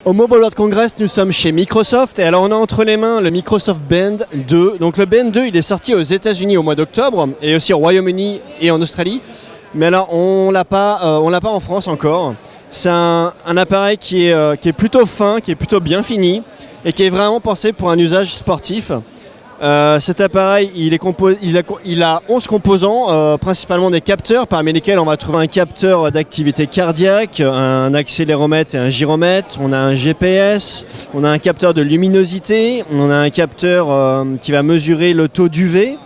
Au Mobile World Congress, nous sommes chez Microsoft et alors on a entre les mains le Microsoft Band 2. Donc le Band 2, il est sorti aux États-Unis au mois d'octobre et aussi au Royaume-Uni et en Australie. Mais alors on l'a pas en France encore. C'est un appareil qui est plutôt fin, qui est plutôt bien fini et qui est vraiment pensé pour un usage sportif. Cet appareil, il a 11 composants, principalement des capteurs, parmi lesquels on va trouver un capteur d'activité cardiaque, un accéléromètre et un gyromètre, on a un GPS, on a un capteur de luminosité, on a un capteur qui va mesurer le taux d'UV.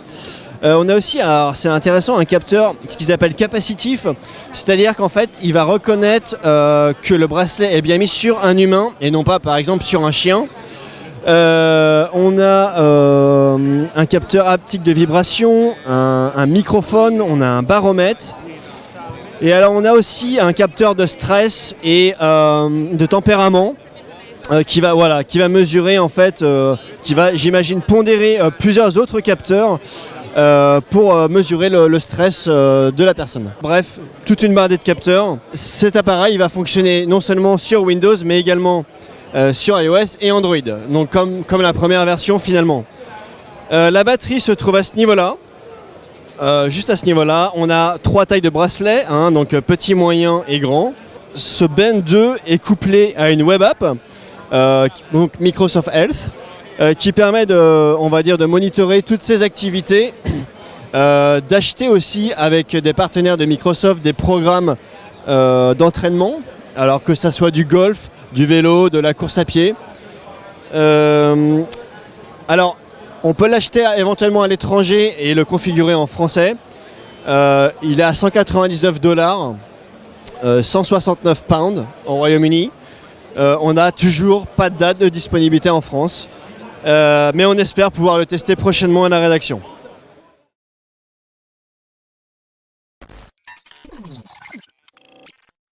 On a aussi, alors c'est intéressant, un capteur, ce qu'ils appellent capacitif, c'est-à-dire qu'en fait, il va reconnaître que le bracelet est bien mis sur un humain et non pas, par exemple, sur un chien. On a un capteur haptique de vibration, un microphone, on a un baromètre. Et alors on a aussi un capteur de stress et de tempérament qui va mesurer en fait, qui va, j'imagine, pondérer plusieurs autres capteurs pour mesurer le stress de la personne. Bref, toute une bardée de capteurs. Cet appareil il va fonctionner non seulement sur Windows mais également sur iOS et Android, donc comme la première version finalement. La batterie se trouve à ce niveau-là, juste à ce niveau-là. On a 3 tailles de bracelets, donc petit, moyen et grand. Ce Band 2 est couplé à une web app, donc Microsoft Health, qui permet de monitorer toutes ces activités, d'acheter aussi avec des partenaires de Microsoft des programmes d'entraînement, alors que ça soit du golf, du vélo, de la course à pied. Alors, on peut l'acheter éventuellement à l'étranger et le configurer en français. Il est à 199 $, 169 pounds au Royaume-Uni. On n'a toujours pas de date de disponibilité en France, mais on espère pouvoir le tester prochainement à la rédaction.